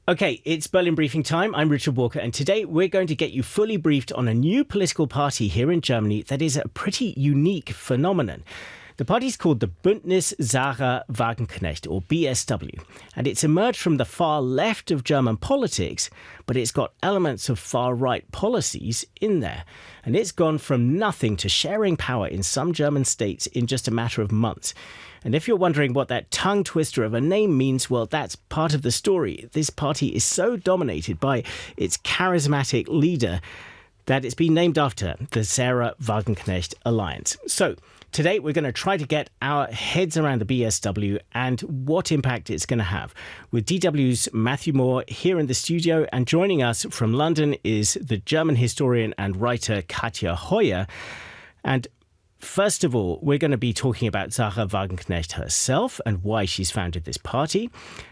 Okay, it's Berlin Briefing time. I'm Richard Walker, and today we're going to get you fully briefed on a new political party here in Germany that is a pretty unique phenomenon. The party's called the Bündnis Sahra Wagenknecht, or BSW, and it's emerged from the far left of German politics, but it's got elements of far-right policies in there. And it's gone from nothing to sharing power in some German states in just a matter of months. And if you're wondering what that tongue twister of a name means, well, that's part of the story. This party is so dominated by its charismatic leader that it's been named after the Sahra Wagenknecht Alliance. So today we're going to try to get our heads around the BSW and what impact it's going to have. With DW's Matthew Moore here in the studio, and joining us from London is the German historian and writer Katja Hoyer. And first of all, we're going to be talking about Sahra Wagenknecht herself and why she's founded this party.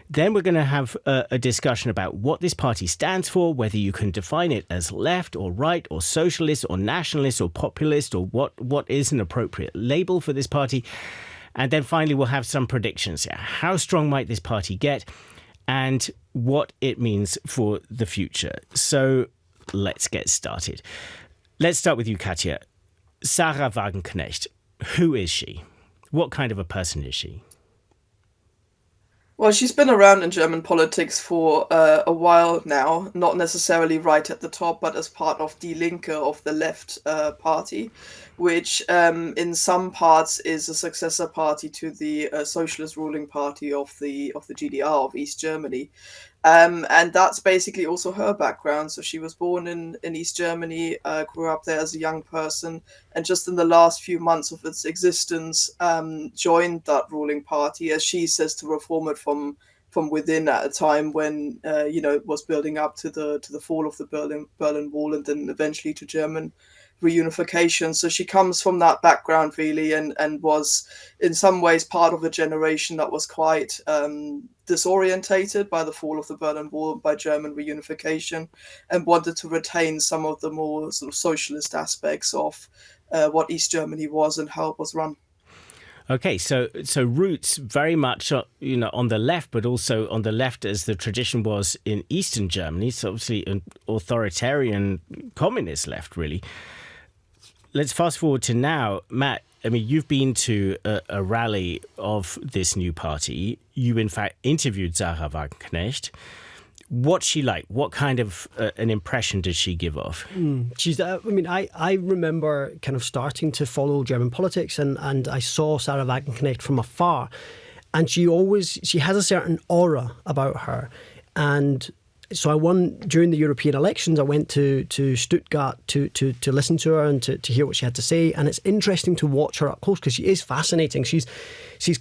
Then we're going to have a discussion about what this party stands for, whether you can define it as left or right or socialist or nationalist or populist, or what is an appropriate label for this party. And then finally, we'll have some predictions. How strong might this party get and what it means for the future? So let's get started. Let's start with you, Katja. Sahra Wagenknecht, who is she? What kind of a person is she? Well, she's been around in German politics for a while now, not necessarily right at the top, but as part of Die Linke, of the left party, which in some parts is a successor party to the socialist ruling party of the GDR, of East Germany. And that's basically also her background. So she was born in East Germany, grew up there as a young person, and just in the last few months of its existence, joined that ruling party, as she says, to reform it from within at a time when it was building up to the fall of the Berlin Wall, and then eventually to German reunification. So she comes from that background really, and was in some ways part of a generation that was quite disorientated by the fall of the Berlin Wall, by German reunification, and wanted to retain some of the more sort of socialist aspects of what East Germany was and how it was run. Okay, so roots very much on the left, but also on the left as the tradition was in Eastern Germany. So obviously an authoritarian communist left, really. Let's fast forward to now. Matt, I mean, you've been to a rally of this new party. You, in fact, interviewed Sahra Wagenknecht. What's she like? What kind of an impression does she give off? She's. I remember kind of starting to follow German politics, and I saw Sahra Wagenknecht from afar, and she has a certain aura about her, and so during the European elections, I went to Stuttgart to listen to her and to hear what she had to say. And it's interesting to watch her up close because she is fascinating. She's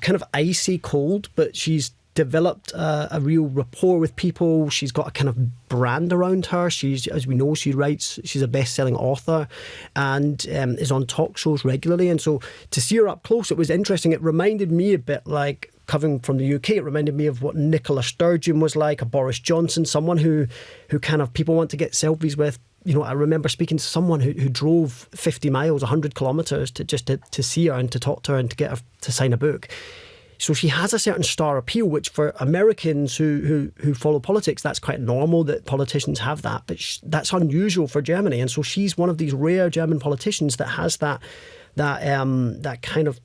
kind of icy cold, but she's developed a real rapport with people. She's got a kind of brand around her. As we know, she's a best-selling author and is on talk shows regularly. And so to see her up close, it was interesting. It reminded me a bit like, coming from the UK, it reminded me of what Nicola Sturgeon was like, a Boris Johnson, someone who kind of people want to get selfies with. I remember speaking to someone who drove 50 miles, 100 kilometres to see her and to talk to her and to get her to sign a book. So she has a certain star appeal, which for Americans who follow politics, that's quite normal that politicians have that. But that's unusual for Germany. And so she's one of these rare German politicians that has that kind of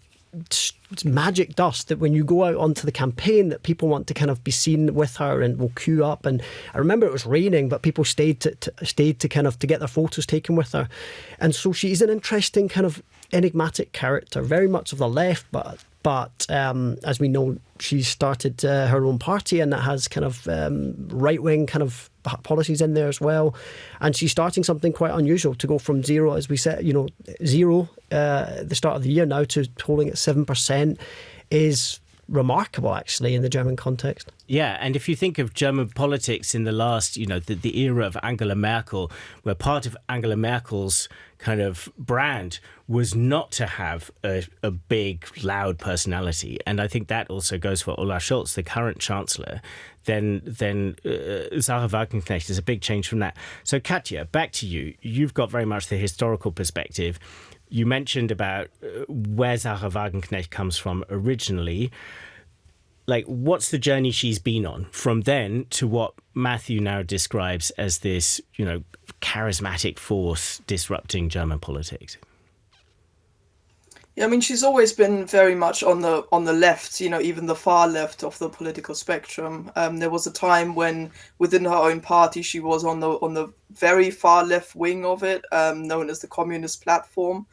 magic dust, that when you go out onto the campaign, that people want to kind of be seen with her and will queue up. And I remember it was raining, but people stayed to kind of to get their photos taken with her. And so she's an interesting kind of enigmatic character, very much of the left, but as we know, she started her own party, and that has kind of right-wing kind of policies in there as well. And she's starting something quite unusual, to go from zero, as we said, zero at the start of the year now, to polling at 7% is remarkable, actually, in the German context. Yeah, and if you think of German politics in the last, the era of Angela Merkel, where part of Angela Merkel's kind of brand was not to have a big, loud personality. And I think that also goes for Olaf Scholz, the current chancellor. Then Sahra Wagenknecht is a big change from that. So Katja, back to you. You've got very much the historical perspective. You mentioned about where Sahra Wagenknecht comes from originally. like, what's the journey she's been on from then to what Matthew now describes as this, charismatic force disrupting German politics? Yeah, I mean, she's always been very much on the left, even the far left of the political spectrum. There was a time when within her own party she was on the very far left wing of it, known as the Communist Platform,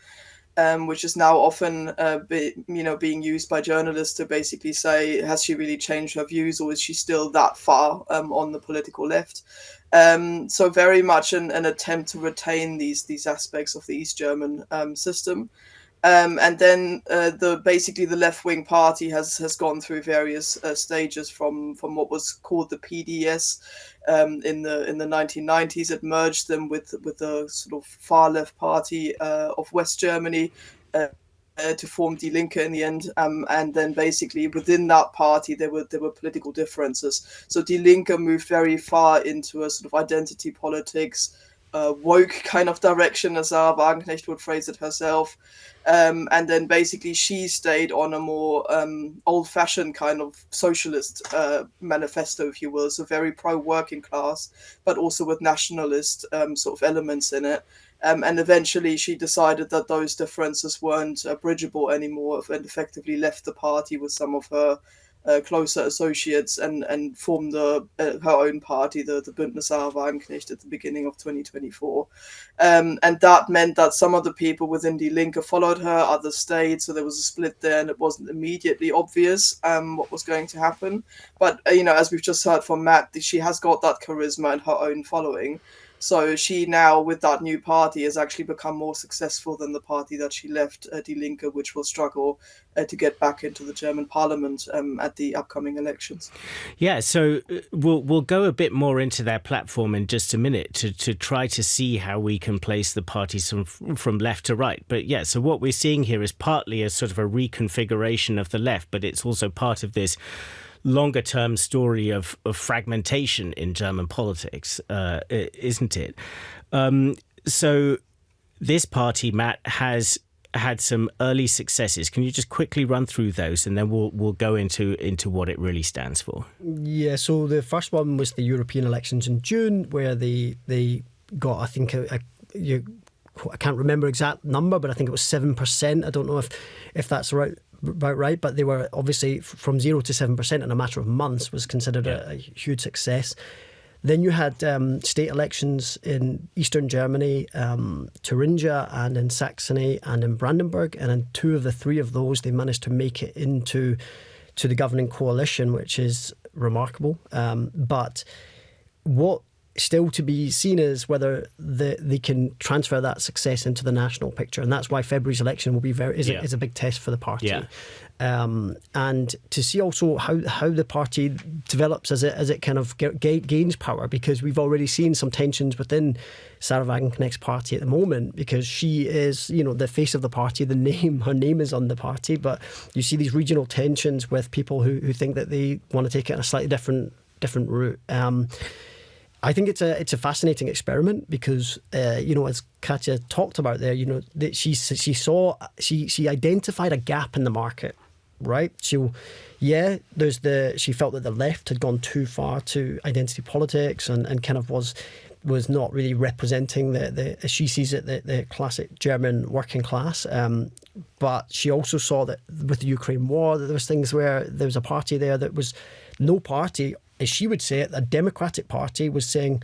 which is now often being used by journalists to basically say, has she really changed her views, or is she still that far on the political left? So very much an attempt to retain these aspects of the East German system. And then the left-wing party has gone through various stages from what was called the PDS in the 1990s. It merged them with the sort of far left party of West Germany to form Die Linke in the end. And then basically within that party there were political differences. So Die Linke moved very far into a sort of identity politics, woke kind of direction, as Sahra Wagenknecht would phrase it herself. And then basically she stayed on a more old-fashioned kind of socialist manifesto, if you will, so very pro-working class, but also with nationalist sort of elements in it. And eventually she decided that those differences weren't bridgeable anymore, and effectively left the party with some of her closer associates and formed her own party, the Bündnis Sahra Wagenknecht, at the beginning of 2024. And that meant that some of the people within Die Linke followed her, others stayed, so there was a split there, and it wasn't immediately obvious what was going to happen. But, as we've just heard from Matt, she has got that charisma and her own following. So she now, with that new party, has actually become more successful than the party that she left, Die Linke, which will struggle to get back into the German parliament at the upcoming elections. Yeah, so we'll go a bit more into their platform in just a minute to try to see how we can place the parties from left to right. But yeah, so what we're seeing here is partly a sort of a reconfiguration of the left, but it's also part of this longer term story of fragmentation in German politics, isn't it? So this party, Matt, has had some early successes. Can you just quickly run through those, and then we'll go into what it really stands for? Yeah, so the first one was the European elections in June, where they got, I think, I can't remember exact number, but I think it was 7%. I don't know if that's right. About right, but they were obviously from 0 to 7% in a matter of months, was considered a huge success. Then you had state elections in eastern Germany, Thuringia, and in Saxony and in Brandenburg, and in 2 of the 3 of those they managed to make it into the governing coalition, which is remarkable. But what still to be seen is whether they can transfer that success into the national picture, and that's why February's election will be is a big test for the party. And to see also how the party develops as it kind of gains power, because we've already seen some tensions within Sahra Wagenknecht's party at the moment, because she is the face of the party. Her name is on the party, but you see these regional tensions with people who think that they want to take it in a slightly different route. I think it's a fascinating experiment because, as Katja talked about there, that she identified a gap in the market, right? So, she felt that the left had gone too far to identity politics and kind of was not really representing as she sees it, the classic German working class. But she also saw that with the Ukraine war, that there was things where there was a party there that was no party, as she would say it, a democratic party, was saying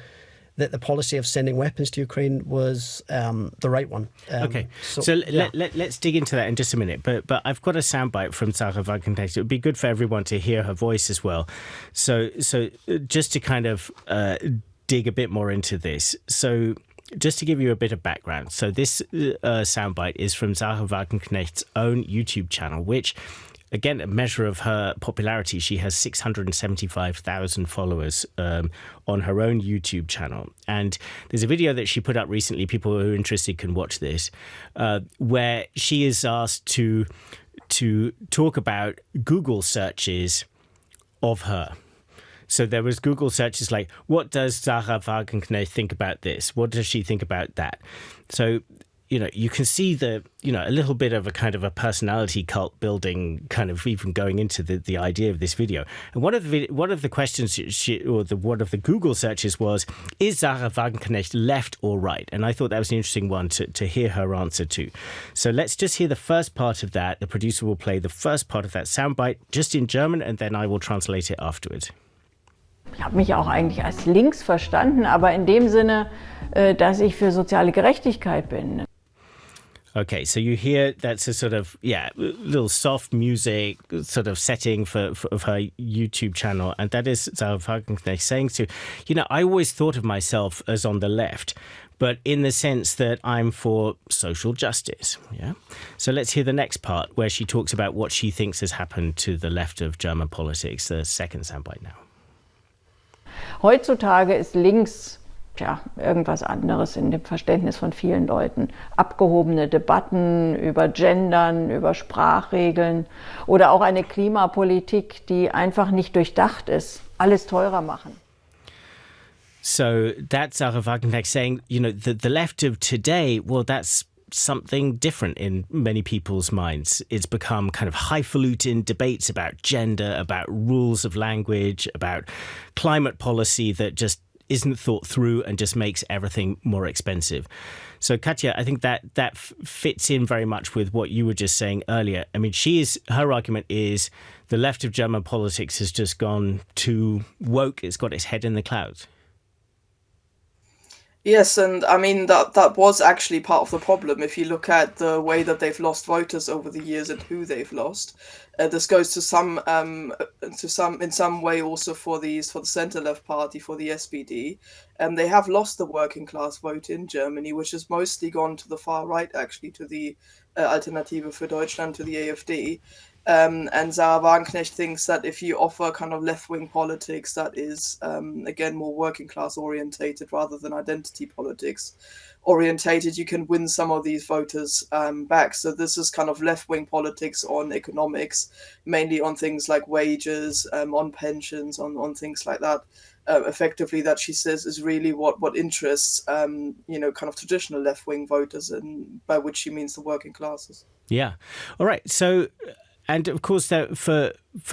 that the policy of sending weapons to Ukraine was the right one. Okay, so let's dig into that in just a minute. But I've got a soundbite from Sahra Wagenknecht. It would be good for everyone to hear her voice as well. So just to kind of dig a bit more into this. So just to give you a bit of background. So this soundbite is from Sahra Wagenknecht's own YouTube channel, which, again, a measure of her popularity. She has 675,000 followers on her own YouTube channel. And there's a video that she put up recently, people who are interested can watch this, where she is asked to talk about Google searches of her. So there was Google searches like, what does Sahra Wagenknecht think about this? What does she think about that? So you can see a little bit of a kind of a personality cult building, kind of even going into the idea of this video. And one of the questions one of the Google searches was, is Sahra Wagenknecht left or right? And I thought that was an interesting one to hear her answer to. So let's just hear the first part of that. The producer will play the first part of that soundbite just in German, and then I will translate it afterwards. Ich habe mich auch eigentlich als links verstanden, aber in dem Sinne, dass ich für soziale Gerechtigkeit bin. Okay, so you hear that's a sort of, little soft music sort of setting of her YouTube channel. And that is Sahra Wagenknecht saying to, I always thought of myself as on the left, but in the sense that I'm for social justice. Yeah. So let's hear the next part where she talks about what she thinks has happened to the left of German politics, the second soundbite now. Heutzutage ist links irgendwas anderes in dem Verständnis von vielen Leuten. Abgehobene Debatten über Gendern, über Sprachregeln oder auch eine Klimapolitik, die einfach nicht durchdacht ist, alles teurer machen. So that's Sahra Wagenknecht saying, the left of today, well, that's something different in many people's minds. It's become kind of highfalutin debates about gender, about rules of language, about climate policy that just isn't thought through and just makes everything more expensive. So Katja, I think that fits in very much with what you were just saying earlier. I mean, her argument is the left of German politics has just gone too woke. It's got its head in the clouds. Yes, and I mean that was actually part of the problem. If you look at the way that they've lost voters over the years and who they've lost, this goes in some way also for the centre left party, for the SPD. They have lost the working class vote in Germany, which has mostly gone to the far right, actually, to the Alternative für Deutschland, to the AfD. And Sahra Wagenknecht thinks that if you offer kind of left-wing politics that is, again, more working class orientated rather than identity politics orientated, you can win some of these voters back. So this is kind of left-wing politics on economics, mainly on things like wages, on pensions, on things like that. Effectively, that she says is really what interests, kind of traditional left-wing voters, and by which she means the working classes. Yeah. All right. So... And of course, for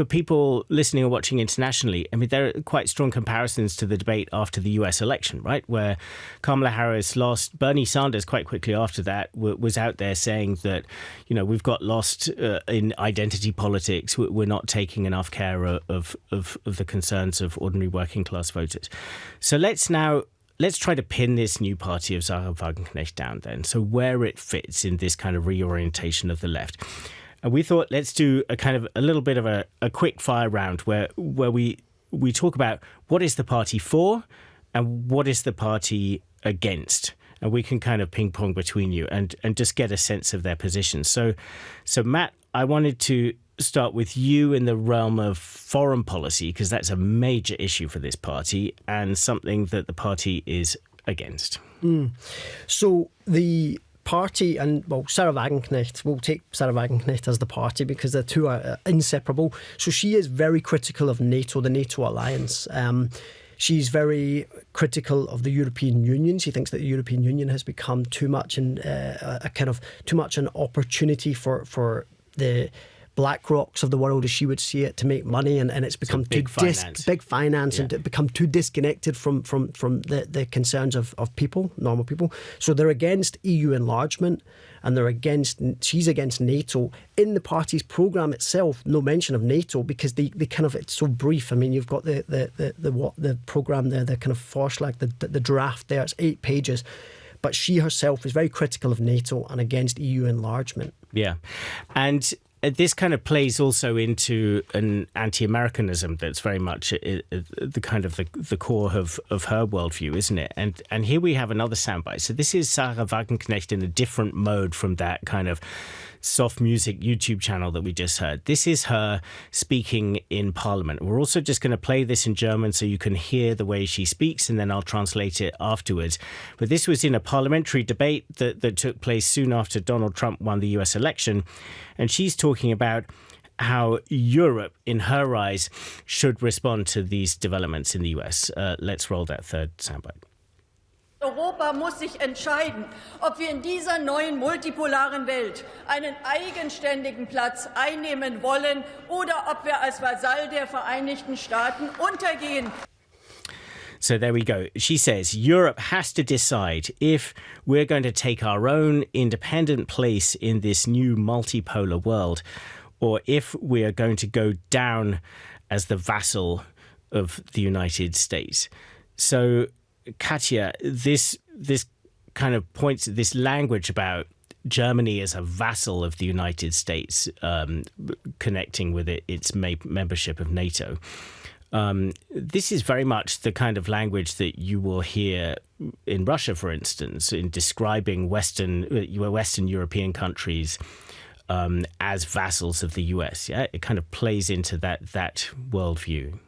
people listening or watching internationally, I mean, there are quite strong comparisons to the debate after the US election, right? Where Kamala Harris lost. Bernie Sanders quite quickly after that was out there saying that, we've got lost in identity politics. We're not taking enough care of the concerns of ordinary working class voters. So let's try to pin this new party of Sahra Wagenknecht down then. So where it fits in this kind of reorientation of the left. And we thought, let's do a little bit of a quick fire round where we talk about what is the party for and what is the party against. And we can kind of ping pong between you and just get a sense of their positions. So Matt, I wanted to start with you in the realm of foreign policy, because that's a major issue for this party and something that the party is against. So the party, and Sahra Wagenknecht, we'll take Sahra Wagenknecht as the party because the two are inseparable. So she is very critical of NATO, the NATO alliance. She's very critical of the European Union. She thinks that the European Union has become too much an opportunity for the Black Rocks of the world, as she would see it, to make money, and it's become big finance, and become too disconnected from the concerns of people, normal people. So they're against EU enlargement, and she's against NATO. In the party's programme itself, no mention of NATO, because they kind of, it's so brief. I mean, you've got the programme there, the kind of Vorschlag, the draft there, it's 8 pages. But she herself is very critical of NATO and against EU enlargement. Yeah. And this kind of plays also into an anti-Americanism that's very much the kind of the core of her worldview, isn't it? And here we have another soundbite. So this is Sahra Wagenknecht in a different mode from that kind of soft music YouTube channel that we just heard. This is her speaking in Parliament. We're also just going to play this in German so you can hear the way she speaks, and then I'll translate it afterwards. But this was in a parliamentary debate that took place soon after Donald Trump won the US election. And she's talking about how Europe, in her eyes, should respond to these developments in the US. Let's roll that third soundbite. Europa muss sich entscheiden, ob wir in dieser neuen multipolaren Welt einen eigenständigen Platz einnehmen wollen oder ob wir als Vasall der Vereinigten Staaten untergehen. So there we go. She says Europe has to decide if we're going to take our own independent place in this new multipolar world, or if we are going to go down as the vassal of the United States. So, Katja, this kind of points to this language about Germany as a vassal of the United States, connecting with its membership of NATO. This is very much the kind of language that you will hear in Russia, for instance, in describing Western European countries as vassals of the US. Yeah, it kind of plays into that worldview.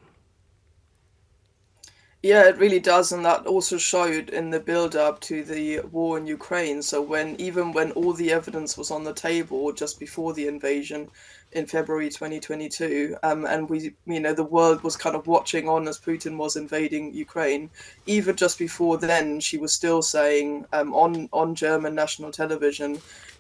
Yeah, it really does, and that also showed in the build-up to the war in Ukraine. So even when all the evidence was on the table just before the invasion in February 2022, and the world was kind of watching on as Putin was invading Ukraine, even just before then, she was still saying on German national television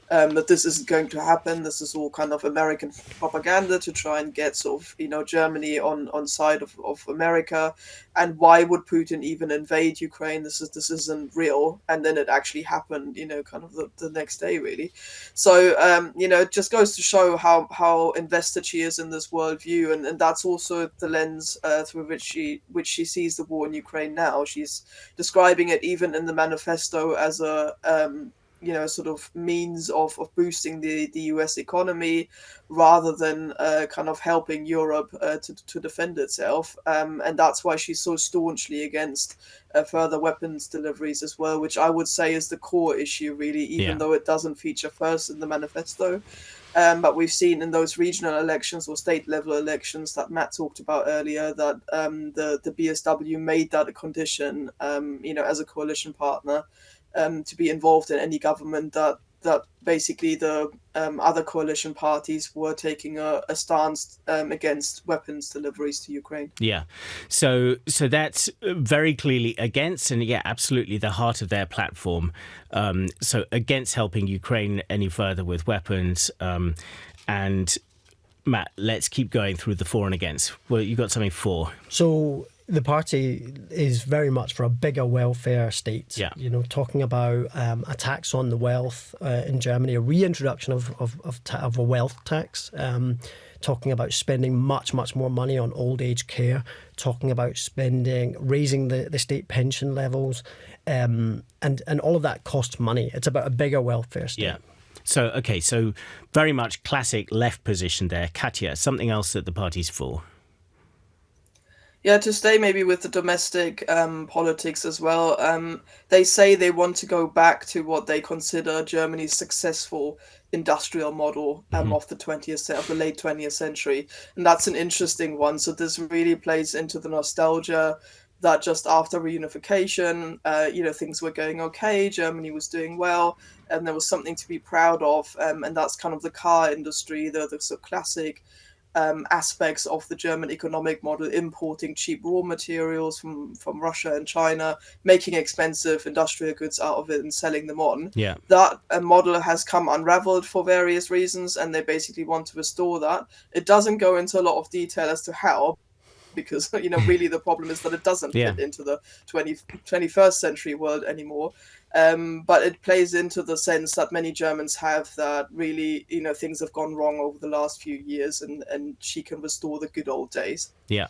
that this isn't going to happen. This is all kind of American propaganda to try and get sort of, Germany on side of America. And why would Putin even invade Ukraine? This isn't real. And then it actually happened, kind of the next day, really. So, it just goes to show how invested she is in this worldview. And that's also the lens through which she sees the war in Ukraine now. She's describing it even in the manifesto as a sort of means of boosting the US economy rather than kind of helping Europe to defend itself. And that's why she's so staunchly against further weapons deliveries as well, which I would say is the core issue, really, even though it doesn't feature first in the manifesto. But we've seen in those regional elections or state level elections that Matt talked about earlier that the BSW made that a condition, as a coalition partner, to be involved in any government that basically the other coalition parties were taking a stance against weapons deliveries to Ukraine. Yeah. So that's very clearly against, and absolutely the heart of their platform. So against helping Ukraine any further with weapons. And Matt, let's keep going through the for and against. Well, you got something for. So the party is very much for a bigger welfare state. Yeah. Talking about a tax on the wealth in Germany, a reintroduction of a wealth tax. Talking about spending much more money on old age care. Talking about raising the state pension levels, and all of that costs money. It's about a bigger welfare state. Yeah. So very much classic left position there. Katja, something else that the party's for. Yeah, to stay maybe with the domestic politics as well, they say they want to go back to what they consider Germany's successful industrial model of the late 20th century. And that's an interesting one. So this really plays into the nostalgia that just after reunification, things were going okay, Germany was doing well, and there was something to be proud of. And that's kind of the car industry, the sort of classic aspects of the German economic model, importing cheap raw materials from Russia and China, making expensive industrial goods out of it and selling them on. Yeah. That model has come unraveled for various reasons, and they basically want to restore that. It doesn't go into a lot of detail as to how, because really the problem is that it doesn't fit into the 21st century world anymore. But it plays into the sense that many Germans have that really, things have gone wrong over the last few years, and she can restore the good old days. Yeah.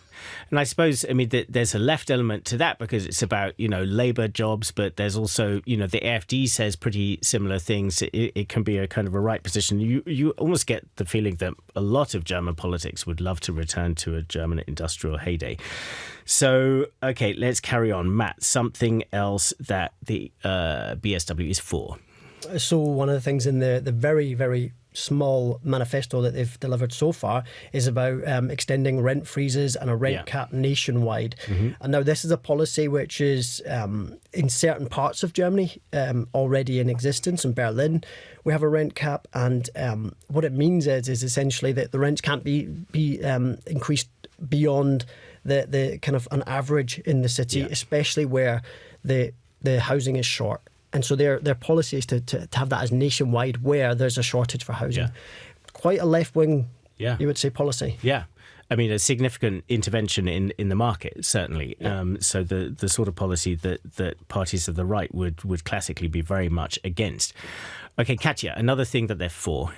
And I suppose, there's a left element to that because it's about, labour jobs, but there's also, the AfD says pretty similar things. It can be a kind of a right position. You almost get the feeling that a lot of German politics would love to return to a German industrial heyday. So, okay, let's carry on. Matt, something else that the BSW is for. So one of the things in the very, very small manifesto that they've delivered so far is about extending rent freezes and a rent cap nationwide. Mm-hmm. And now this is a policy which is in certain parts of Germany already in existence. In Berlin, we have a rent cap, and what it means is essentially that the rents can't be increased beyond the kind of an average in the city, especially where the the housing is short. And so their policy is to have that as nationwide where there's a shortage for housing. Yeah. Quite a left-wing, Yeah. you would say, policy. Yeah. I mean, a significant intervention in the market, certainly. Yeah. So the sort of policy that parties of the right would classically be very much against. Okay, Katja, another thing that they're for.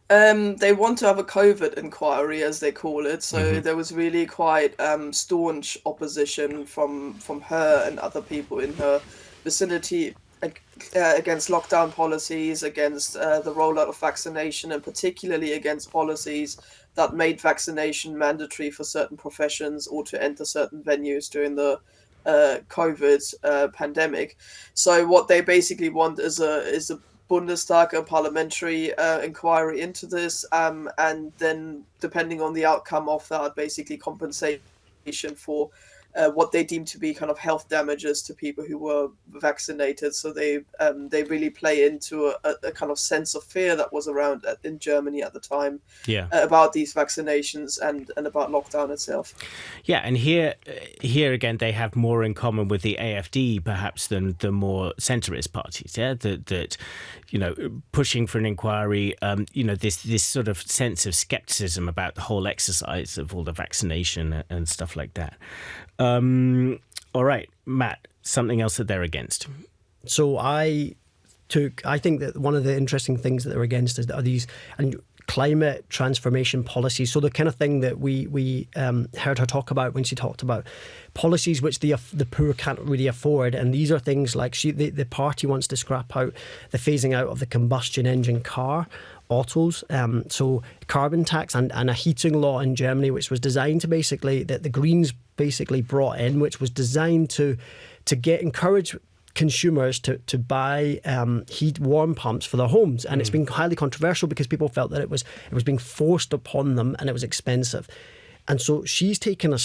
They want to have a COVID inquiry, as they call it. So there was really quite staunch opposition from her and other people in her vicinity against lockdown policies, against the rollout of vaccination, and particularly against policies that made vaccination mandatory for certain professions or to enter certain venues during the COVID pandemic. So what they basically want is a Bundestag, a parliamentary inquiry into this, and then depending on the outcome of that, basically compensation for what they deem to be kind of health damages to people who were vaccinated. So they really play into a kind of sense of fear that was around in Germany at the time about these vaccinations and about lockdown itself. Yeah, and here again, they have more in common with the AfD perhaps than the more centrist parties. Yeah, that pushing for an inquiry. This sort of sense of skepticism about the whole exercise of all the vaccination and stuff like that. All right, Matt, something else that they're against. So I think that one of the interesting things that they're against are these climate transformation policies. So the kind of thing that we heard her talk about when she talked about policies which the poor can't really afford. And these are things like the party wants to scrap out the phasing out of the combustion engine car, autos, so carbon tax and a heating law in Germany, which was designed to that the Greens basically brought in, which was designed to encourage consumers to buy warm pumps for their homes. And it's been highly controversial because people felt that it was being forced upon them and it was expensive. And so she's taken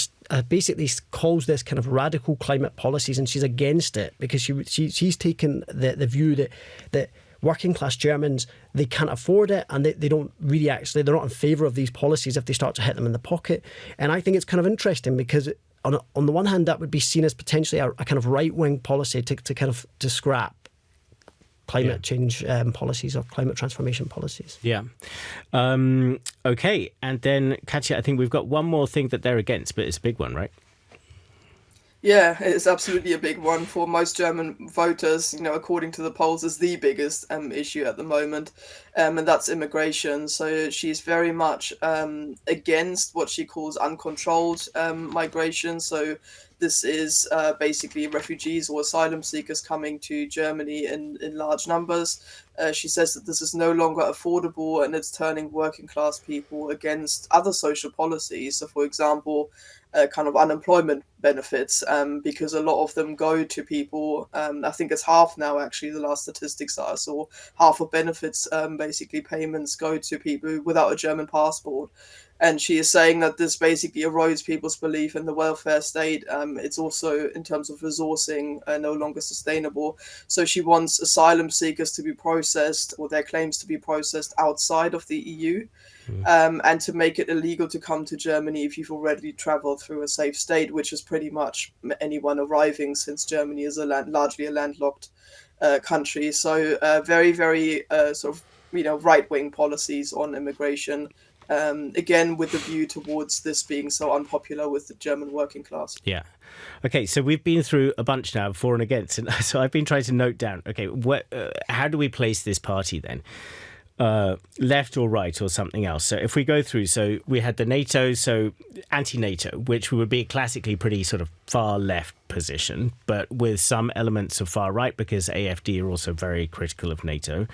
basically calls this kind of radical climate policies, and she's against it because she's taken the view that working class Germans, they can't afford it, and they don't really they're not in favour of these policies if they start to hit them in the pocket. And I think it's kind of interesting because on the one hand, that would be seen as potentially a kind of right-wing policy to scrap climate change policies or climate transformation policies. Yeah. Okay. And then, Katja, I think we've got one more thing that they're against, but it's a big one, right? Yeah, it's absolutely a big one for most German voters. According to the polls, is the biggest issue at the moment, and that's immigration. So she's very much against what she calls uncontrolled migration. So this is basically refugees or asylum seekers coming to Germany in large numbers. She says that this is no longer affordable and it's turning working class people against other social policies. So, for example, kind of unemployment benefits, because a lot of them go to people, I think it's half now actually, the last statistics that I saw, half of benefits, basically payments, go to people without a German passport. And she is saying that this basically erodes people's belief in the welfare state. It's also, in terms of resourcing, no longer sustainable. So she wants asylum seekers to be processed, or their claims to be processed, outside of the EU. And to make it illegal to come to Germany if you've already traveled through a safe state, which is pretty much anyone arriving, since Germany is largely a landlocked country. So very, very sort of right-wing policies on immigration. Again, with the view towards this being so unpopular with the German working class. Yeah. Okay, so we've been through a bunch now, for and against. And so I've been trying to note down, okay, how do we place this party then? Left or right or something else. So if we go through, so we had the NATO, so anti-NATO, which would be a classically pretty sort of far left position, but with some elements of far right, because AfD are also very critical of NATO.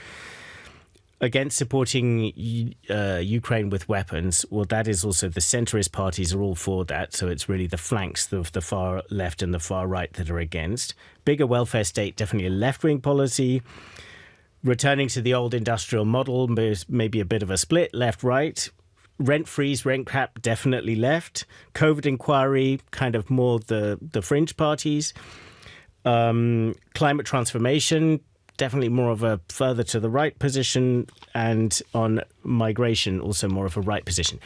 Against supporting Ukraine with weapons, well, that is also the centrist parties are all for that. So it's really the flanks of the far left and the far right that are against. Bigger welfare state, definitely a left-wing policy. Returning to the old industrial model, maybe a bit of a split, left-right. Rent freeze, rent cap, definitely left. COVID inquiry, kind of more the fringe parties. Climate transformation, definitely more of a further to the right position. And on migration, also more of a right position.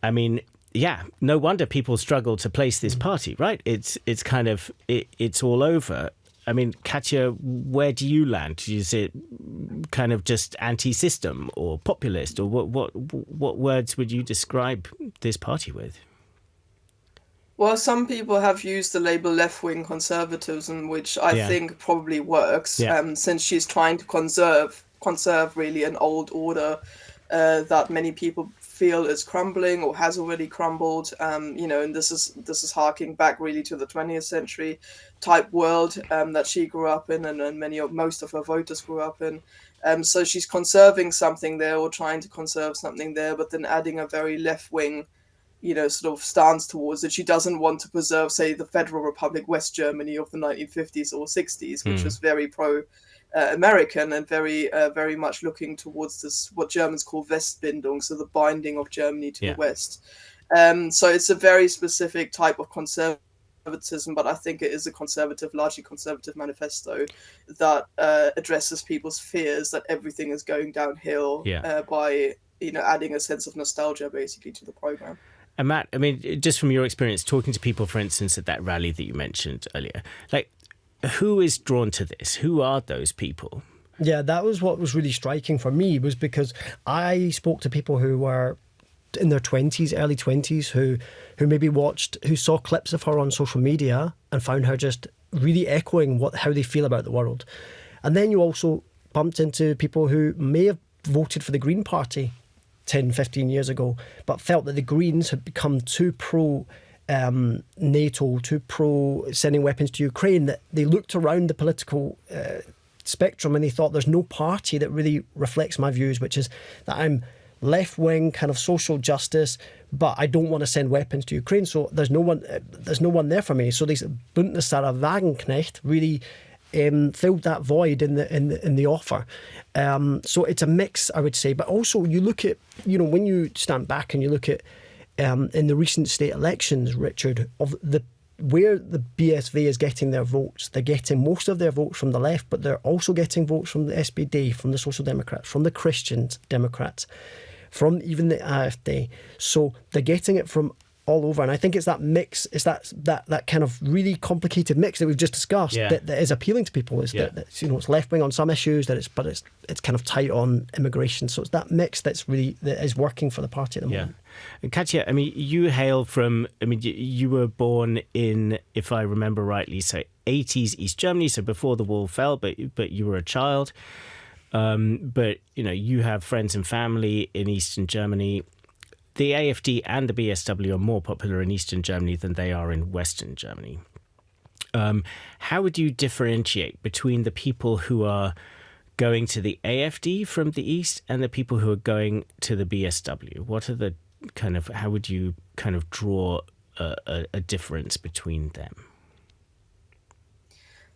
I mean, yeah, no wonder people struggle to place this party, right? It's kind of it's all over. I mean, Katja, where do you land? Is it kind of just anti-system or populist, or what words would you describe this party with? Well, some people have used the label left-wing conservatism, which I think probably works, since she's trying to conserve really an old order that many people feel is crumbling or has already crumbled. And this is harking back really to the 20th century type world that she grew up in, and most of her voters grew up in. So she's conserving something there, or trying to conserve something there, but then adding a very left-wing sort of stance towards it. She doesn't want to preserve, say, the Federal Republic West Germany of the 1950s or 60s, which was very pro-American and very much looking towards this, what Germans call Westbindung, so the binding of Germany to the West. So it's a very specific type of conservatism, but I think it is a largely conservative manifesto that addresses people's fears that everything is going downhill by adding a sense of nostalgia basically to the program. And Matt, I mean, just from your experience talking to people, for instance, at that rally that you mentioned earlier, like, who is drawn to this? Who are those people? Yeah, that was what was really striking for me, was because I spoke to people who were in their 20s, early 20s, who maybe who saw clips of her on social media and found her just really echoing how they feel about the world. And then you also bumped into people who may have voted for the Green Party 10, 15 years ago, but felt that the Greens had become too pro-NATO, too pro sending weapons to Ukraine, that they looked around the political spectrum and they thought, there's no party that really reflects my views, which is that I'm left-wing, kind of social justice, but I don't want to send weapons to Ukraine. So there's no one there for me. So this Bündnis Sahra Wagenknecht really filled that void in the offer. So it's a mix, I would say. But also you look at, when you stand back and you look at in the recent state elections, Richard, of where the BSW is getting their votes, they're getting most of their votes from the left, but they're also getting votes from the SPD, from the Social Democrats, from the Christian Democrats, from even the AfD. So they're getting it from all over, and I think it's that mix, it's that kind of really complicated mix that we've just discussed that is appealing to people. Is that it's left wing on some issues, it's kind of tight on immigration. So it's that mix that is working for the party at the moment. And Katja, I mean, you hail from, you were born in, if I remember rightly, so 80s East Germany, so before the wall fell, but you were a child. But you have friends and family in Eastern Germany. The AfD and the BSW are more popular in Eastern Germany than they are in Western Germany. How would you differentiate between the people who are going to the AfD from the East and the people who are going to the BSW? What are the how would you kind of draw a difference between them?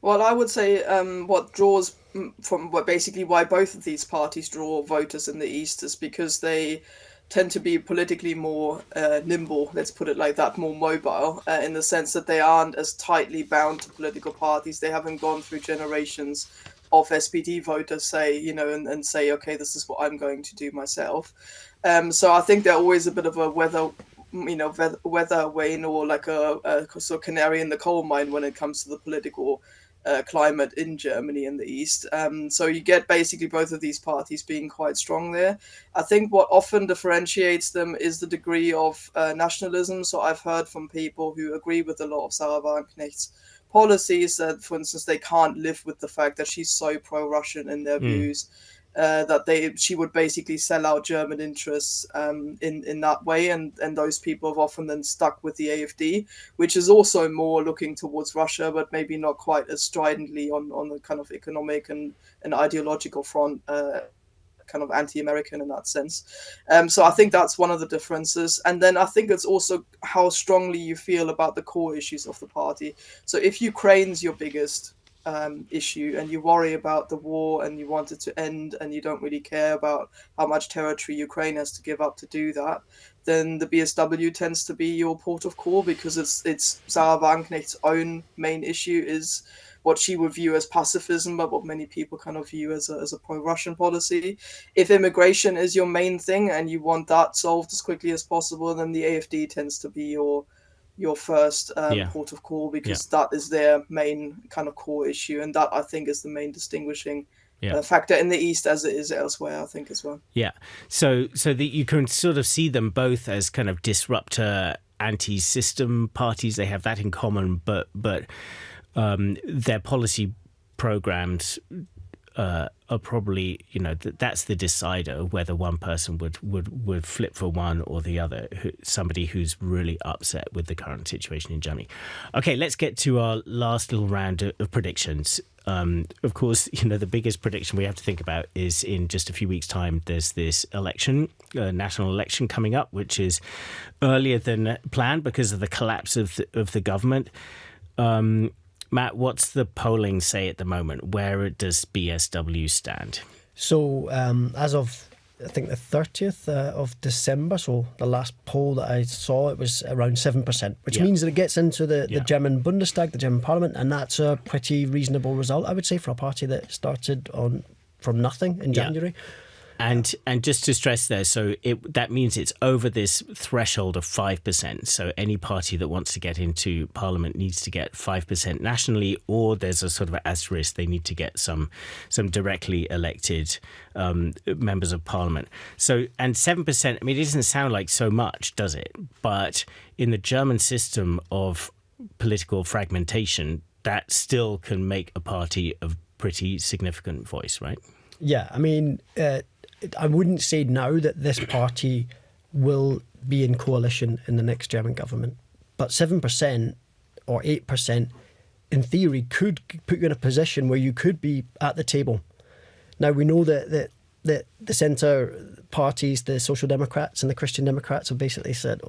Well, I would say what draws from basically why both of these parties draw voters in the East is because they tend to be politically more nimble, let's put it like that, more mobile, in the sense that they aren't as tightly bound to political parties. They haven't gone through generations of SPD voters, say, and say, okay, this is what I'm going to do myself. So I think they're always a bit of a weather vane, or like a sort of canary in the coal mine when it comes to the political climate in Germany in the East. So you get basically both of these parties being quite strong there. I think what often differentiates them is the degree of nationalism. So I've heard from people who agree with a lot of Sahra Wagenknecht's policies that, for instance, they can't live with the fact that she's so pro-Russian in their views, that she would basically sell out German interests in that way, and those people have often then stuck with the AfD, which is also more looking towards Russia, but maybe not quite as stridently on the kind of economic and ideological front, kind of anti-American in that sense. So I think that's one of the differences. And then I think it's also how strongly you feel about the core issues of the party. So if Ukraine's your biggest issue and you worry about the war and you want it to end and you don't really care about how much territory Ukraine has to give up to do that, then the BSW tends to be your port of call, because it's Sahra Wagenknecht's own main issue is what she would view as pacifism, but what many people kind of view as a pro-Russian policy. If immigration is your main thing and you want that solved as quickly as possible, then the AfD tends to be your first port of call, because that is their main kind of core issue, and that I think is the main distinguishing factor in the East as it is elsewhere, I think, as well. Yeah, so that you can sort of see them both as kind of disruptor, anti-system parties. They have that in common, but their policy programs are probably, that's the decider whether one person would flip for one or the other, somebody who's really upset with the current situation in Germany. Okay, let's get to our last little round of predictions. Of course, the biggest prediction we have to think about is in just a few weeks' time, there's this election, national election coming up, which is earlier than planned because of the collapse of the government. Matt, what's the polling say at the moment? Where does BSW stand? So as of, I think, the 30th of December, so the last poll that I saw, it was around 7%, which means that it gets into the German Bundestag, the German parliament, and that's a pretty reasonable result, I would say, for a party that started from nothing in January. And just to stress there, so that means it's over this threshold of 5%. So any party that wants to get into parliament needs to get 5% nationally, or there's a sort of asterisk, they need to get some directly elected members of parliament. So, and 7%, I mean, it doesn't sound like so much, does it? But in the German system of political fragmentation, that still can make a party of pretty significant voice, right? Yeah, I mean, I wouldn't say now that this party will be in coalition in the next German government, but 7% or 8% in theory could put you in a position where you could be at the table. Now, we know that the centre parties, the Social Democrats and the Christian Democrats, have basically said,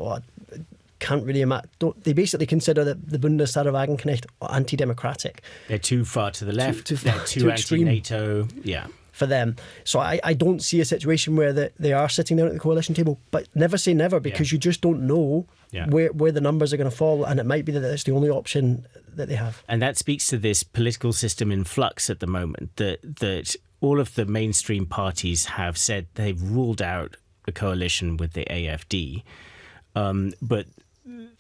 can't really imagine. They basically consider that the Bündnis Sahra Wagenknecht anti-democratic. They're too far to the left. They're too extreme. Anti-NATO. Yeah. For them. So I don't see a situation where they are sitting down at the coalition table, but never say never, because you just don't know where the numbers are going to fall, and it might be that it's the only option that they have. And that speaks to this political system in flux at the moment, that all of the mainstream parties have said they've ruled out a coalition with the AfD, but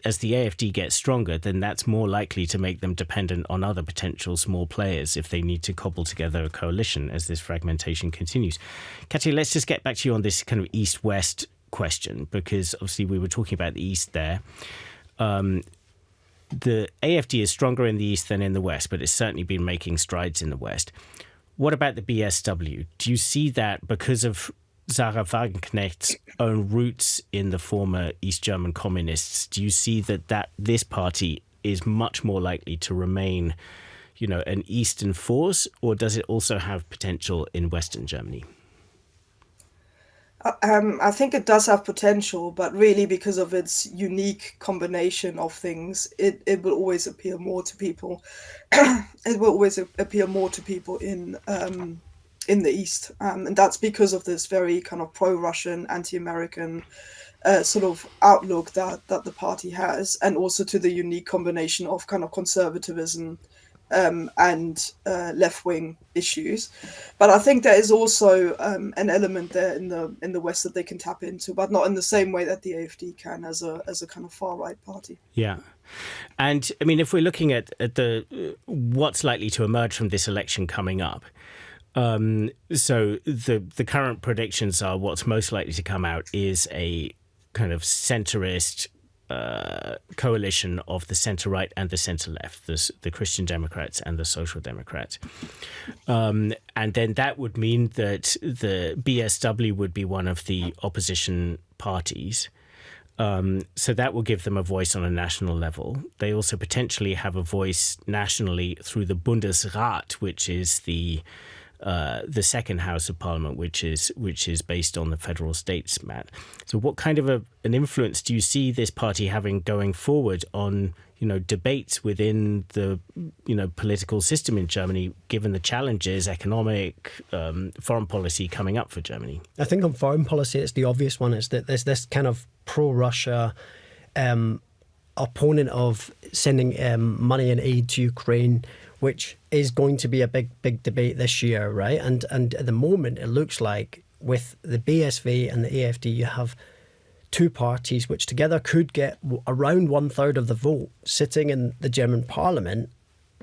as the AfD gets stronger, then that's more likely to make them dependent on other potential small players if they need to cobble together a coalition as this fragmentation continues. Katja, let's just get back to you on this kind of East-West question, because obviously we were talking about the East there. The AfD is stronger in the East than in the West, but it's certainly been making strides in the West. What about the BSW? Do you see that because of Sahra Wagenknecht's own roots in the former East German communists, do you see that this party is much more likely to remain, an Eastern force, or does it also have potential in Western Germany? I think it does have potential, but really because of its unique combination of things, it will always appeal more to people. It will always appeal more to people in the East, and that's because of this very kind of pro-Russian, anti-American sort of outlook that the party has, and also to the unique combination of kind of conservatism and left-wing issues. But I think there is also an element there in the West that they can tap into, but not in the same way that the AfD can as a kind of far-right party. Yeah. And I mean, if we're looking at the what's likely to emerge from this election coming up, so the current predictions are what's most likely to come out is a kind of centrist coalition of the centre-right and the centre-left, the Christian Democrats and the Social Democrats. And then that would mean that the BSW would be one of the opposition parties. So that will give them a voice on a national level. They also potentially have a voice nationally through the Bundesrat, which is the second house of parliament, which is based on the federal states, Matt. So what kind of an influence do you see this party having going forward on, debates within the, political system in Germany, given the challenges, economic, foreign policy coming up for Germany? I think on foreign policy, it's the obvious one, is that there's this kind of pro-Russia opponent of sending money and aid to Ukraine, which is going to be a big debate this year, right? And at the moment, it looks like with the BSW and the AfD, you have two parties which together could get around 1/3 of the vote sitting in the German parliament.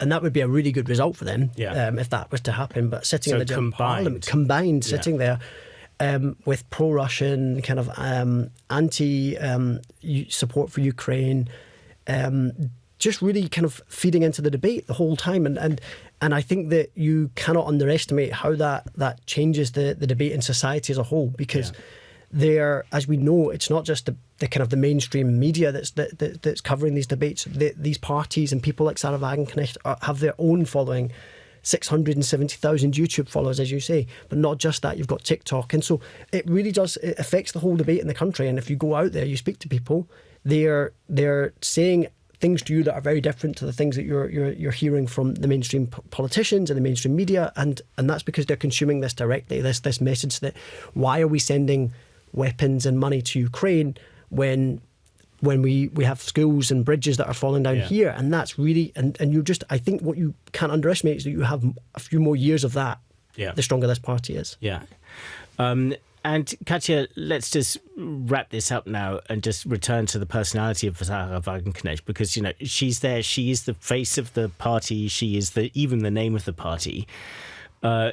And that would be a really good result for them if that was to happen. But sitting in the German parliament, combined, sitting there with pro-Russian kind of anti-support for Ukraine, just really kind of feeding into the debate the whole time. And I think that you cannot underestimate how that changes the debate in society as a whole, because there, as we know, it's not just the kind of the mainstream media that's covering these debates. These parties and people like Sahra Wagenknecht have their own following, 670,000 YouTube followers, as you say. But not just that, you've got TikTok. And so it really does, it affects the whole debate in the country. And if you go out there, you speak to people, they're saying things to you that are very different to the things that you're hearing from the mainstream politicians and the mainstream media. And that's because they're consuming this directly, this message that why are we sending weapons and money to Ukraine when we have schools and bridges that are falling down here. And that's really, and you just, I think what you can't underestimate is that you have a few more years of that, the stronger this party is. Yeah. And Katja, let's just wrap this up now and just return to the personality of Sahra Wagenknecht, because, you know, she's there, she is the face of the party, she is even the name of the party.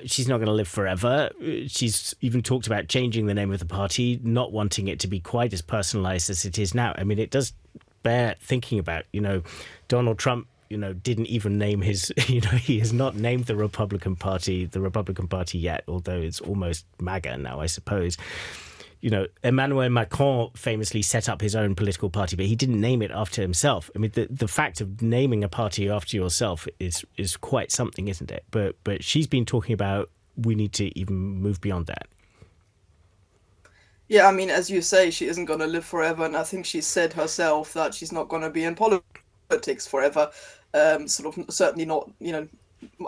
She's not going to live forever. She's even talked about changing the name of the party, not wanting it to be quite as personalized as it is now. I mean, it does bear thinking about, you know, Donald Trump, you know, didn't even name his, you know, he has not named the Republican Party yet, although it's almost MAGA now, I suppose. You know, Emmanuel Macron famously set up his own political party, but he didn't name it after himself. I mean, the fact of naming a party after yourself is quite something, isn't it? But she's been talking about we need to even move beyond that. Yeah, I mean, as you say, she isn't going to live forever, and I think she said herself that she's not going to be in politics forever. Sort of certainly not, you know,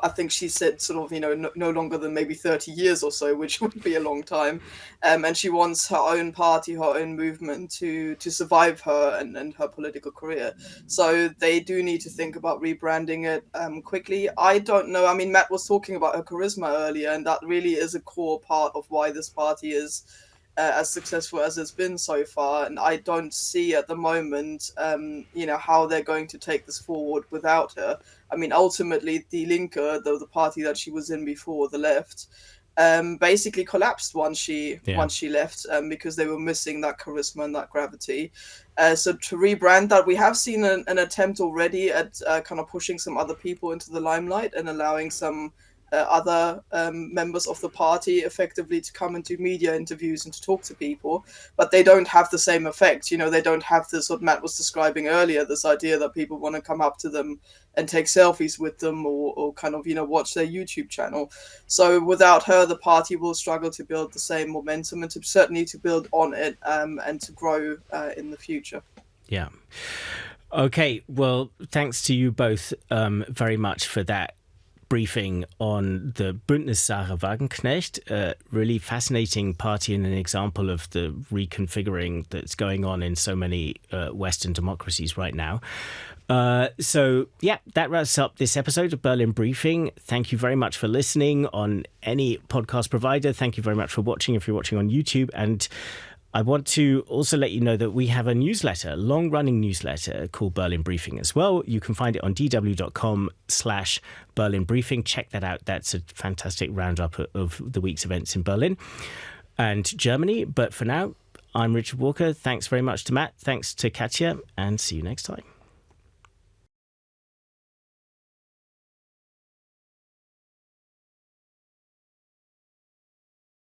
I think she said sort of, you know, no longer than maybe 30 years or so, which would be a long time. And she wants her own party, her own movement to survive her and her political career. So they do need to think about rebranding it quickly. I don't know. I mean, Matt was talking about her charisma earlier, and that really is a core part of why this party is as successful as it's been so far. And I don't see at the moment, you know, how they're going to take this forward without her. I mean, ultimately, Die Linke, the party that she was in before, the left, basically collapsed once she left because they were missing that charisma and that gravity. So to rebrand that, we have seen an attempt already at kind of pushing some other people into the limelight and allowing some other members of the party effectively to come and do media interviews and to talk to people, but they don't have the same effect. You know, they don't have this, what Matt was describing earlier, this idea that people want to come up to them and take selfies with them or kind of, you know, watch their YouTube channel. So without her, the party will struggle to build the same momentum and to certainly to build on it and to grow in the future. Yeah. Okay. Well, thanks to you both very much for that briefing on the Bündnis Sahra Wagenknecht, a really fascinating party and an example of the reconfiguring that's going on in so many Western democracies right now. So, yeah, that wraps up this episode of Berlin Briefing. Thank you very much for listening on any podcast provider. Thank you very much for watching if you're watching on YouTube. And I want to also let you know that we have a newsletter, a long-running newsletter called Berlin Briefing as well. You can find it on dw.com/Berlin Briefing. Check that out. That's a fantastic roundup of the week's events in Berlin and Germany. But for now, I'm Richard Walker. Thanks very much to Matt. Thanks to Katja, and see you next time.